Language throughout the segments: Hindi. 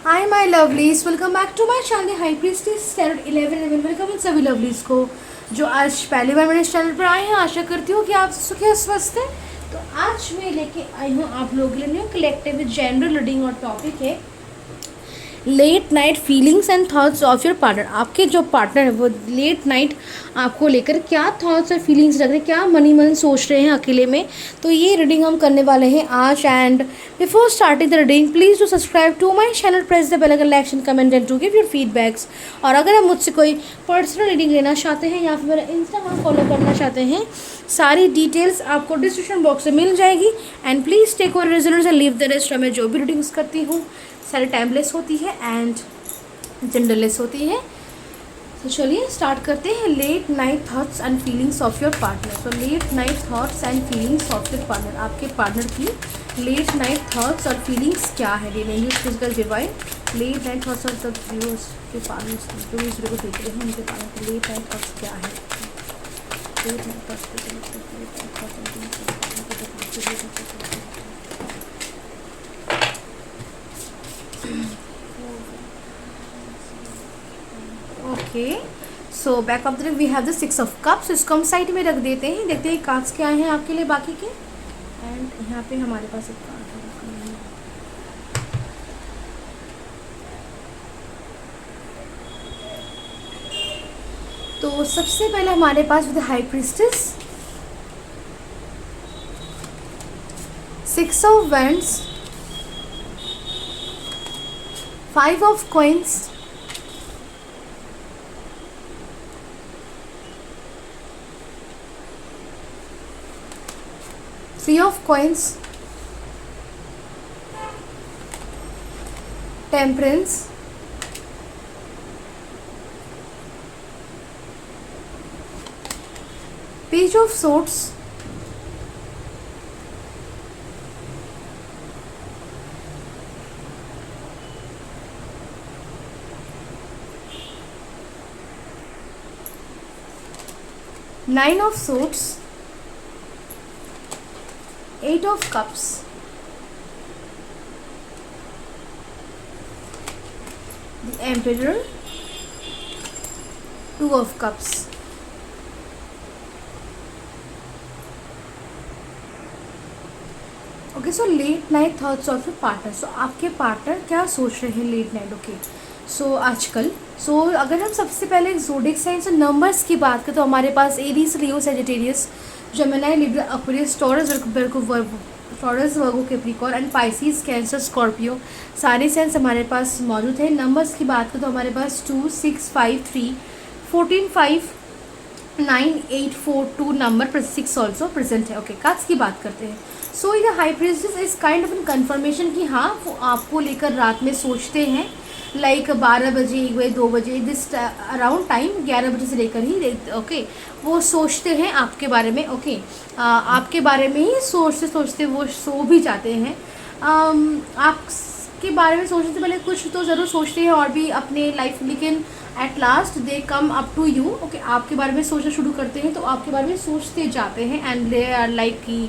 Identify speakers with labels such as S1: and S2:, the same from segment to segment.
S1: Hi my lovelies, welcome back to my channel high priestess standard 11 welcome इन सभी लवलीज को जो आज पहली बार मेरे चैनल पर आए हैं। आशा करती हूँ कि आप सुखी और स्वस्थ हैं। तो आज मैं लेके आई हूँ आप लोगों के लिए new collective with general reading और टॉपिक है late night feelings and thoughts of your partner. आपके जो पार्टनर है वो लेट नाइट आपको लेकर क्या थॉट्स और फीलिंग्स रख रहे हैं, क्या मनी मन सोच रहे हैं अकेले में। तो ये रीडिंग हम करने वाले हैं आज। And before starting the reading please to subscribe to my channel, press the bell icon, like and comment and to give your feedbacks. और अगर आप मुझसे कोई पर्सनल रीडिंग लेना चाहते हैं या फिर मेरा इंस्टाग्राम फॉलो करना चाहते हैं, सारी डिटेल्स आपको डिस्क्रिप्शन बॉक्स में मिल जाएगी। And please take over resonance and leave the rest. मैं जो भी रीडिंग्स करती हूँ सारी टाइमलेस होती है एंड जेंडरलेस होती है। तो चलिए स्टार्ट करते हैं। Late night thoughts and feelings of your partner. तो late night thoughts and feelings of your partner, आपके पार्टनर की लेट नाइट थॉट्स और फीलिंग्स क्या है। Physical divine late night thoughts of the viewers के पार्टनर जो भी इस वीडियो को देख रहे हैं उनके पार्टनर की लेट नाइट थॉट्स क्या है। Late night okay, so back of the we have the 6 of cups. इसको हम साइड में रख देते हैं, देखते हैं कार्ड्स क्या हैं आपके लिए बाकी के। एंड यहाँ पे हमारे पास एक कार्ड है। तो सबसे पहले हमारे पास with high priestess 6 of wands, 5 of coins, 3 of coins, temperance, page of swords, nine of swords, 8 of cups, the emperor, 2 of cups। Okay, so late night thoughts of your partner. So आपके पार्टनर क्या सोच रहे हैं लेट नाइट। ओके, सो आजकल अगर हम सबसे पहले ज़ोडिक साइंस और नंबर्स की बात करें तो हमारे पास Aries, Leo, Sagittarius, Gemini, Libra, Aquarius, Taurus, Virgo, Capricorn and Pisces, Cancer, Scorpio, सारे साइंस हमारे पास मौजूद है। नंबर्स की बात करें तो हमारे पास 2, 6, 5, 3, 14, 5, 9, 8, 4, 2 नंबर 6 ऑल्सो प्रेजेंट है। ओके, कार्ड्स की बात करते हैं। सो ये high priestess is kind of in confirmation कि हाँ वो आपको लेकर रात में सोचते हैं, लाइक 12 बजे, 1 बजे, 2 बजे, दिस अराउंड टाइम 11 बजे से लेकर ही ओके वो सोचते हैं आपके बारे में। ओके, आपके बारे में ही सोचते सोचते वो सो भी जाते हैं। आपके बारे में सोचने से पहले कुछ तो ज़रूर सोचते हैं और भी अपने लाइफ, लेकिन at last they come up to you. Okay, आपके बारे में सोचना शुरू करते हैं तो आपके बारे में सोचते जाते हैं एंड दे आर लाइक कि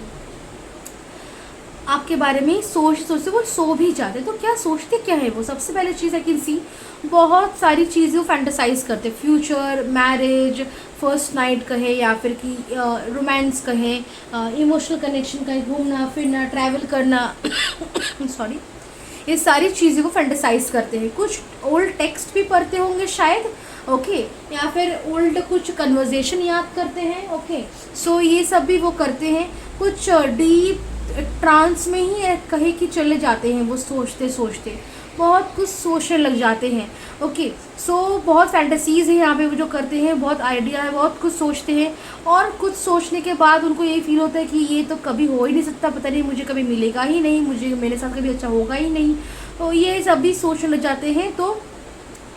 S1: आपके बारे में सोचते वो सो भी जाते। तो क्या सोचते क्या है वो। सबसे पहले चीज़ है कि सी बहुत सारी चीज़ें वो फैंटेसाइज करते, फ्यूचर, मैरिज, फर्स्ट नाइट कहे या फिर कि रोमांस कहें, इमोशनल कनेक्शन कहें, घूमना फिरना, ट्रैवल करना सॉरी, ये सारी चीज़ें को फैंटेसाइज करते हैं। कुछ ओल्ड टेक्स्ट भी पढ़ते होंगे शायद। ओके, या फिर ओल्ड कुछ कन्वर्जेशन याद करते हैं। ओके, सो ये सब भी वो करते हैं। कुछ डीप ट्रांस में ही कहे कि चले जाते हैं वो, सोचते सोचते बहुत कुछ सोचने लग जाते हैं। ओके, सो बहुत फैंटेसीज़ है यहाँ पे वो जो करते हैं, बहुत आइडिया है, बहुत कुछ सोचते हैं और कुछ सोचने के बाद उनको यही फील होता है कि ये तो कभी हो ही नहीं सकता, पता नहीं मुझे कभी मिलेगा ही नहीं, मुझे मेरे साथ कभी अच्छा होगा ही नहीं। तो ये सब भी सोचने लग जाते हैं। तो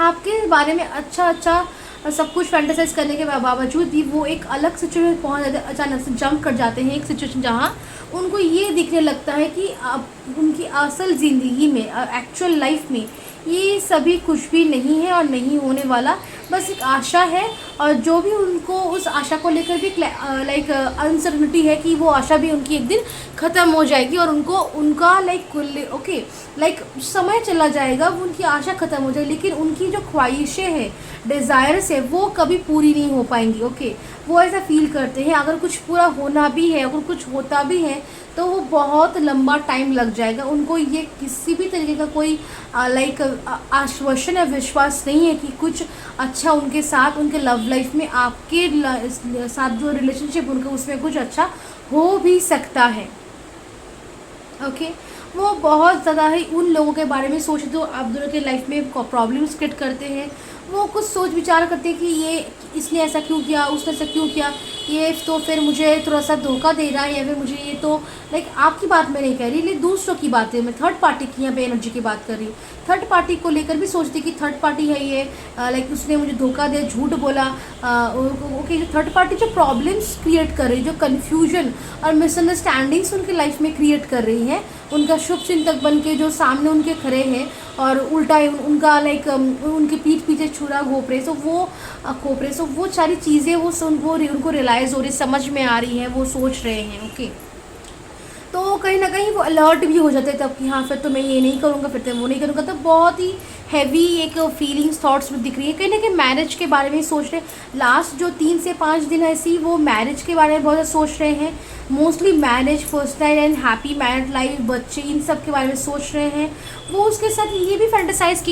S1: आपके बारे में अच्छा सब कुछ फैंटेसाइज करने के बावजूद भी वो एक अलग सिचुएशन पहुँच जाते, अचानक से जंप कर जाते हैं एक सिचुएशन जहाँ उनको ये दिखने लगता है कि अब उनकी असल ज़िंदगी में, एक्चुअल लाइफ में ये सभी कुछ भी नहीं है और नहीं होने वाला। बस एक आशा है, और जो भी उनको उस आशा को लेकर भी लाइक अनसर्टनिटी है कि वो आशा भी उनकी एक दिन ख़त्म हो जाएगी, और उनको उनका लाइक ओके लाइक समय चला जाएगा, वो उनकी आशा ख़त्म हो जाएगी, लेकिन उनकी जो ख्वाहिशें हैं, डिज़ायर्स है, वो कभी पूरी नहीं हो पाएंगी। ओके, वो ऐसा फील करते हैं अगर कुछ पूरा होना भी है, अगर कुछ होता भी है तो वो बहुत लंबा टाइम लग जाएगा। उनको ये किसी भी तरीके का कोई लाइक आश्वासन या विश्वास नहीं है कि कुछ अच्छा उनके साथ, उनके लव लाइफ में, आपके साथ जो रिलेशनशिप उनका, उसमें कुछ अच्छा हो भी सकता है। ओके, वो बहुत ज़्यादा ही उन लोगों के बारे में सोचते जो आप दोनों के लाइफ में प्रॉब्लम्स क्रिएट करते हैं। वो कुछ सोच विचार करते हैं कि ये इसने ऐसा क्यों किया, उसने ऐसा क्यों किया, ये तो फिर मुझे थोड़ा सा धोखा दे रहा है, या फिर मुझे ये तो लाइक आपकी बात मैं नहीं कह रही, लेकिन दूसरों की बात है, मैं थर्ड पार्टी की यहाँ पे एनर्जी की बात कर रही हूँ। थर्ड पार्टी को लेकर भी सोचती कि थर्ड पार्टी है ये, लाइक उसने मुझे धोखा दिया, झूठ बोला। ओके, थर्ड पार्टी जो प्रॉब्लम्स क्रिएट कर रही है, जो कन्फ्यूजन और मिसअंडरस्टैंडिंग्स उनके लाइफ में क्रिएट कर रही है, उनका शुभ चिंतक बन के जो सामने उनके खड़े हैं और उल्टा उनका लाइक उनके पीठ पीछे छुरा घोपरे, सो वो सारी चीज़ें वो उनको रियलाइज़ हो रही, समझ में आ रही है, वो सोच रहे हैं। ओके, तो कहीं ना कहीं वो अलर्ट भी हो जाते हैं तब कि हाँ फिर तो मैं ये नहीं करूँगा, फिर तो वो नहीं करूँगा। तो बहुत ही हैवी एक फीलिंग्स थॉट्स में दिख रही है, कहीं ना कहीं मैरिज के बारे में सोच रहे हैं। लास्ट जो 3 से 5 दिन ऐसी वो मैरिज के बारे में बहुत ज़्यादा सोच रहे हैं, mostly marriage, first time and happy married life, बच्चे, इन सब के बारे में सोच रहे हैं। वो उसके साथ ये भी फैंटेसाइज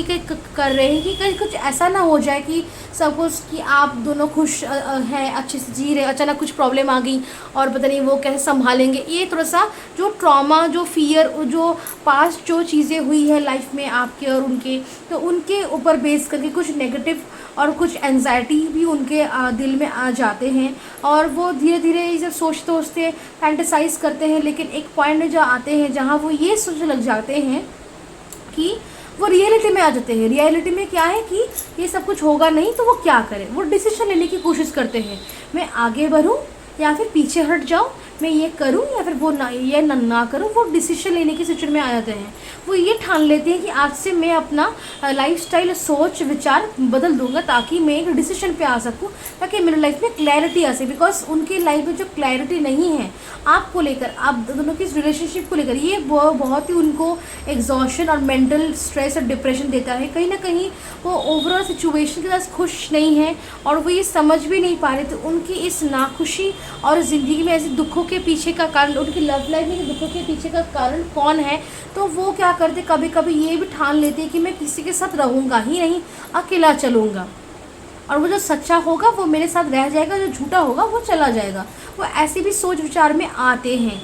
S1: कर रहे हैं कि कहीं कुछ ऐसा ना हो जाए कि सपोज कि आप दोनों खुश हैं, अच्छे से जी रहे, अचानक कुछ प्रॉब्लम आ गई और पता नहीं वो कैसे संभालेंगे। ये थोड़ा सा जो ट्रॉमा, जो फियर, जो पास्ट जो चीज़ें हुई है लाइफ में आपके और उनके, तो उनके ऊपर बेस करके कुछ नेगेटिव और कुछ एंजाइटी भी उनके दिल में आ जाते हैं, और वो धीरे धीरे ये सब सोचते फैंटेसाइज करते हैं। लेकिन एक पॉइंट में जो आते हैं जहाँ वो ये सोचने लग जाते हैं कि वो रियलिटी में आ जाते हैं। रियलिटी में क्या है कि ये सब कुछ होगा नहीं, तो वो क्या करें, वो डिसीजन लेने की कोशिश करते हैं, मैं आगे बढ़ूँ या फिर पीछे हट जाऊँ, मैं ये करूँ या फिर वो ना करूँ। वो डिसीजन लेने की सिचुएशन में आ जाते हैं। वो ये ठान लेते हैं कि आज से मैं अपना लाइफस्टाइल, सोच विचार बदल दूंगा ताकि मैं एक डिसीजन पे आ सकूँ, ताकि मेरे लाइफ में क्लैरिटी आ सके। बिकॉज उनके लाइफ में जो क्लैरिटी नहीं है आपको लेकर, आप दोनों की रिलेशनशिप को लेकर, ये बहुत ही उनको एग्जॉशन और मेंटल स्ट्रेस और डिप्रेशन देता है। कहीं ना कहीं वो ओवरऑल सिचुएशन के साथ खुश नहीं है और वो ये समझ भी नहीं पा रहे। तो उनकी इस नाखुशी और ज़िंदगी में ऐसे दुखों के पीछे का कारण, उनकी लव लाइफ में दुखों के पीछे का कारण कौन है, तो वो क्या करते, कभी कभी ये भी ठान लेते हैं कि मैं किसी के साथ रहूँगा ही नहीं, अकेला चलूँगा, और वो जो सच्चा होगा वो मेरे साथ रह जाएगा, जो झूठा होगा वो चला जाएगा। वो ऐसे भी सोच विचार में आते हैं।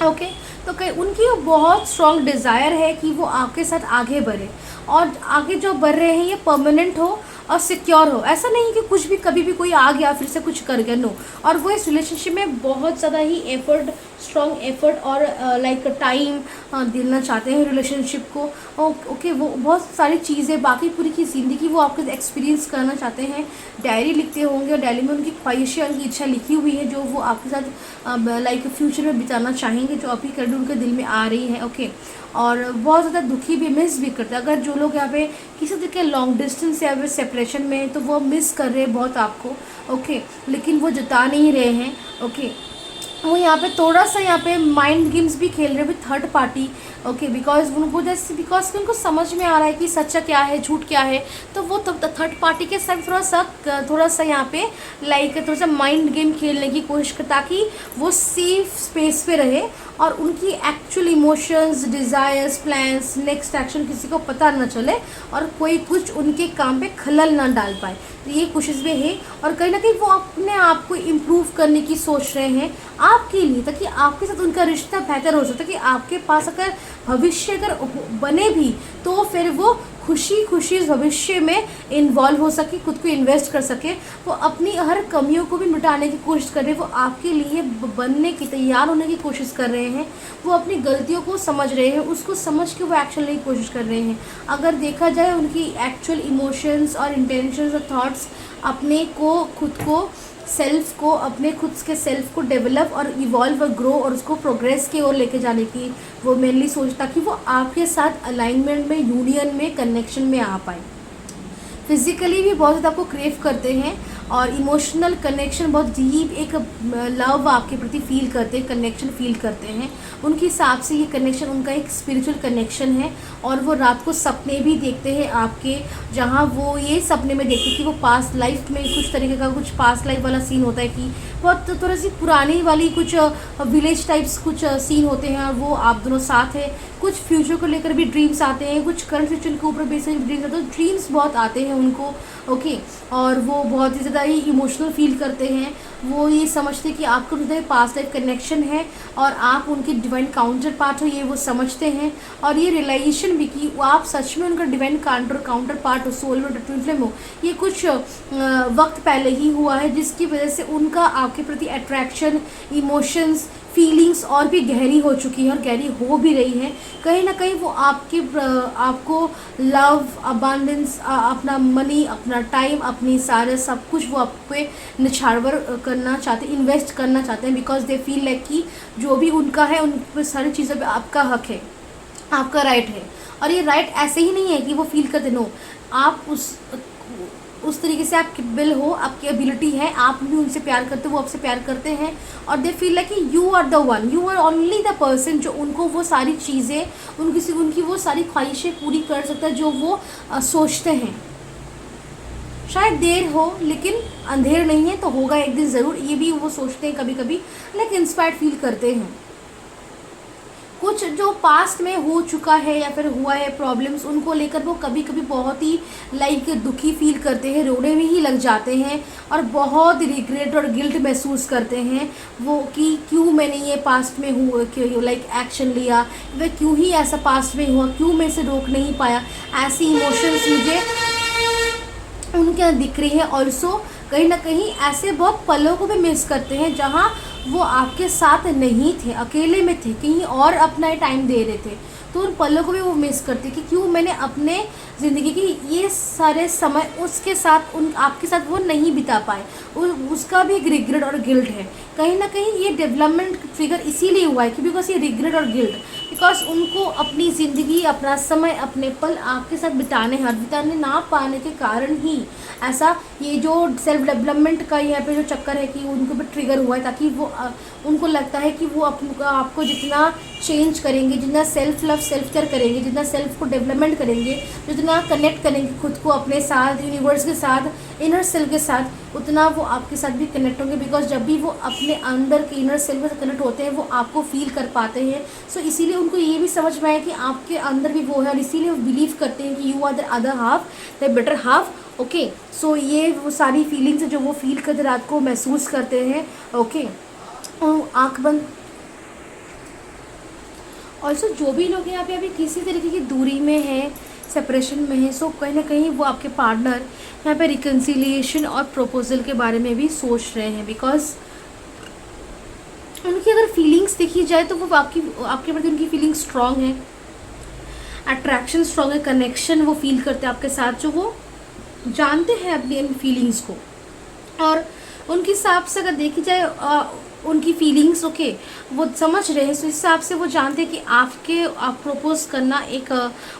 S1: ओके, तो कहीं उनकी बहुत स्ट्रॉन्ग डिज़ायर है कि वो आपके साथ आगे बढ़े, और आगे जो बढ़ रहे हैं ये परमानेंट हो और सिक्योर हो। ऐसा नहीं कि कुछ भी कभी भी कोई आ गया फिर से कुछ कर गया, नो। और वो इस रिलेशनशिप में बहुत ज़्यादा ही एफर्ट, स्ट्रॉन्ग एफर्ट और लाइक टाइम देना चाहते हैं रिलेशनशिप को। ओके, वो बहुत सारी चीज़ें, बाकी पूरी की ज़िंदगी वो आपके एक्सपीरियंस करना चाहते हैं। डायरी लिखते होंगे और डायरी में उनकी ख्वाहिशें, उनकी इच्छा लिखी हुई है जो वो आपके साथ लाइक फ्यूचर में बिताना चाहेंगे, जो अभी करंट उनके दिल में आ रही है। ओके, और बहुत ज़्यादा दुखी भी, मिस भी करते हैं। अगर जो लोग यहाँ पे किसी तरह के लॉन्ग डिस्टेंस या फिर सेपरेशन में, तो वो मिस कर रहे हैं बहुत आपको। ओके, लेकिन वो जता नहीं रहे हैं। ओके, वो यहाँ पे थोड़ा सा यहाँ पे माइंड गेम्स भी खेल रहे हैं with third party. Okay, because उनको समझ में आ रहा है कि सच्चा क्या है, झूठ क्या है। तो वो थर्ड पार्टी के साथ थोड़ा सा यहाँ पे लाइक थोड़ा सा माइंड गेम खेलने की कोशिश कर, ताकि वो सेफ स्पेस पे रहे और उनकी actual emotions, desires, plans, next action किसी को पता न चले और कोई कुछ उनके काम पे खलल ना डाल पाए। तो ये कोशिश भी है, और कहीं ना कहीं वो अपने आप को इम्प्रूव करने की सोच रहे हैं आपके लिए, ताकि आपके साथ उनका रिश्ता बेहतर हो सकता है। कि आपके पास अगर भविष्य अगर बने भी, तो फिर वो खुशी खुशी भविष्य में इन्वॉल्व हो सके, खुद को इन्वेस्ट कर सके। वो अपनी हर कमियों को भी मिटाने की कोशिश कर रहे हैं, वो आपके लिए बनने की, तैयार होने की कोशिश कर रहे हैं। वो अपनी गलतियों को समझ रहे हैं, उसको समझ के वो एक्शन लेने की कोशिश कर रहे हैं। अगर देखा जाए उनकी एक्चुअल इमोशंस और इंटेंशंस और थॉट्स अपने को, खुद को, सेल्फ को, अपने खुद के सेल्फ को डेवलप और इवॉल्व और ग्रो और उसको प्रोग्रेस की ओर लेके जाने की वो मेनली सोचता कि वो आपके साथ अलाइनमेंट में, यूनियन में, कनेक्शन में आ पाए। फिज़िकली भी बहुत ज़्यादा आपको क्रेव करते हैं, और इमोशनल कनेक्शन बहुत डीप एक लव आपके प्रति फील करते हैं, कनेक्शन फील करते हैं। उनके हिसाब से ये कनेक्शन उनका एक स्पिरिचुअल कनेक्शन है, और वो रात को सपने भी देखते हैं आपके, जहाँ वो ये सपने में देखते हैं कि वो पास्ट लाइफ में कुछ तरीके का कुछ पास्ट लाइफ वाला सीन होता है कि बहुत थोड़ा सी पुरानी वाली कुछ विलेज टाइप्स कुछ सीन होते हैं, और वो आप दोनों साथ हैं। कुछ फ्यूचर को लेकर भी ड्रीम्स आते हैं, कुछ करंट सिचुएशन के ऊपर बेसिस ड्रीम्स आते हैं, तो ड्रीम्स बहुत आते हैं उनको। ओके, और वो बहुत ही ज़्यादा ही इमोशनल फील करते हैं। वो ये समझते हैं कि आपका हृदय पास्ट लाइफ कनेक्शन है, और आप उनके डिवाइन काउंटर पार्ट हो, ये वो समझते हैं। और ये रियलाइजेशन भी कि आप सच में उनका डिवाइन काउंटर पार्ट हो, सोल में ट्विन फ्लेम हो, ये कुछ वक्त पहले ही हुआ है, जिसकी वजह से उनका आपके प्रति अट्रैक्शन, इमोशंस, फीलिंग्स और भी गहरी हो चुकी है, और गहरी हो भी रही है। कहीं ना कहीं वो आपको लव, अबांडेंस, अपना मनी, अपना टाइम, अपनी सारे सब कुछ वो आप पे निछावर करना चाहते हैं, इन्वेस्ट करना चाहते हैं, बिकॉज दे फील लाइक कि जो भी उनका है उन पर सारी चीज़ों पे आपका हक है, आपका राइट है। और ये राइट ऐसे ही नहीं है कि वो फील करते, नो, आप उस तरीके से आप केपेबल हो, आपकी एबिलिटी है, आप भी उनसे प्यार करते हो, वो आपसे प्यार करते हैं, और दे फील लाइक कि you are the one, you are only the person जो उनको वो सारी चीज़ें, उनकी वो सारी ख्वाहिशें पूरी कर सकता है जो वो सोचते हैं। शायद देर हो, लेकिन अंधेर नहीं है, तो होगा एक दिन ज़रूर, ये भी वो सोचते हैं कभी कभी, लेकिन इंस्पायर्ड फील करते हैं। कुछ जो पास्ट में हो चुका है या फिर हुआ है प्रॉब्लम्स, उनको लेकर वो कभी कभी बहुत ही लाइक दुखी फील करते हैं, रोने में ही लग जाते हैं, और बहुत रिग्रेट और गिल्ट महसूस करते हैं वो कि क्यों मैंने ये पास्ट में हुआ, क्यों लाइक एक्शन लिया, वह क्यों ही ऐसा पास्ट में हुआ, क्यों मैं इसे रोक नहीं पाया। ऐसी इमोशंस मुझे उनके यहाँ दिख रही है। ऑल्सो कहीं ना कहीं ऐसे बहुत पलों को भी मिस करते हैं जहाँ वो आपके साथ नहीं थे, अकेले में थे, कहीं और अपना टाइम दे रहे थे, तो उन पलों को भी वो मिस करते कि क्यों मैंने अपने ज़िंदगी की ये सारे समय उसके साथ, उन आपके साथ वो नहीं बिता पाए। उसका भी एक रिग्रेट और गिल्ट है। कहीं ना कहीं ये डेवलपमेंट ट्रिगर इसीलिए हुआ है कि बिकॉज ये रिग्रेट और गिल्ट, बिकॉज उनको अपनी ज़िंदगी, अपना समय, अपने पल आपके साथ बिताने ना पाने के कारण ही ऐसा ये जो सेल्फ डेवलपमेंट का यहाँ पे जो चक्कर है कि उनको भी ट्रिगर हुआ है, ताकि वो उनको लगता है कि वो आपको जितना चेंज करेंगे, जितना सेल्फ लव, सेल्फ केयर करेंगे, जितना सेल्फ को डेवलपमेंट करेंगे, जितना कनेक्ट करेंगे खुद को अपने साथ, यूनिवर्स के साथ, इनर सेल्फ के साथ, उतना वो आपके साथ भी कनेक्ट होंगे। बिकॉज जब भी वो अपने अंदर के इनर सेल्फ से कनेक्ट होते हैं, वो आपको फील कर पाते हैं। सो इसीलिए उनको ये भी समझ में आया कि आपके अंदर भी वो है, और इसीलिए वो बिलीव करते हैं कि you are the other half, the better half. Okay, so ये वो सारी फीलिंग्स जो वो फील करते रात को महसूस करते हैं। ओके, आँख बंद। ऑल्सो जो भी लोग यहाँ पे अभी किसी तरीके की दूरी में है, सेपरेशन में है, सो कहीं ना कहीं वो आपके पार्टनर यहाँ पे रिकन्सिलिएशन और प्रपोजल के बारे में भी सोच रहे हैं। बिकॉज उनकी अगर फीलिंग्स देखी जाए तो वो आपके प्रति उनकी फीलिंग स्ट्रांग है, अट्रैक्शन स्ट्रांग है, कनेक्शन वो फील करते हैं आपके साथ, जो वो जानते हैं अपनी फीलिंग्स को। और उनके हिसाब से अगर देखी जाए उनकी फीलिंग्स, ओके, वो समझ रहे हैं, तो इस हिसाब से वो जानते हैं कि आप प्रपोज करना एक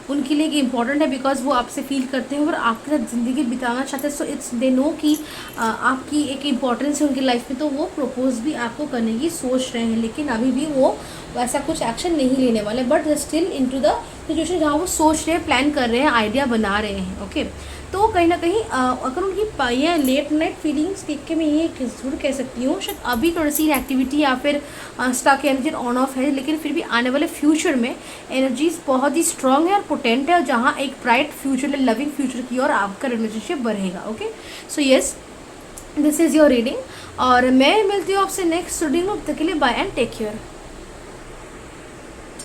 S1: उनके लिए एक इम्पॉर्टेंट है, बिकॉज वो आपसे फील करते हैं और आपके साथ ज़िंदगी बिताना चाहते हैं। सो इट्स दे नो कि आपकी एक इम्पॉर्टेंस है उनकी लाइफ में, तो वो प्रपोज भी आपको करने की सोच रहे हैं। लेकिन अभी भी वो वैसा कुछ एक्शन नहीं लेने वाले, but still into the situation जहाँ वो सोच रहे हैं, प्लान कर रहे हैं, आइडिया बना रहे हैं। ओके, तो कहीं ना कहीं अगर उनकी ये लेट नाइट फीलिंग्स देख के मैं ये ज़रूर कह सकती हूँ, शायद अभी थोड़ी सी एक्टिविटी या फिर स्टॉक एनर्जी ऑन ऑफ है, लेकिन फिर भी आने वाले फ्यूचर में एनर्जीज बहुत ही स्ट्रांग है और पोटेंट है, और जहाँ एक ब्राइट फ्यूचर, लविंग फ्यूचर की ओर आपका रिलेशनशिप बढ़ेगा। Okay, so yes, this is your reading, और मैं मिलती हूँ आपसे नेक्स्ट रीडिंग में। तब तक के लिए बाय एंड टेक केयर।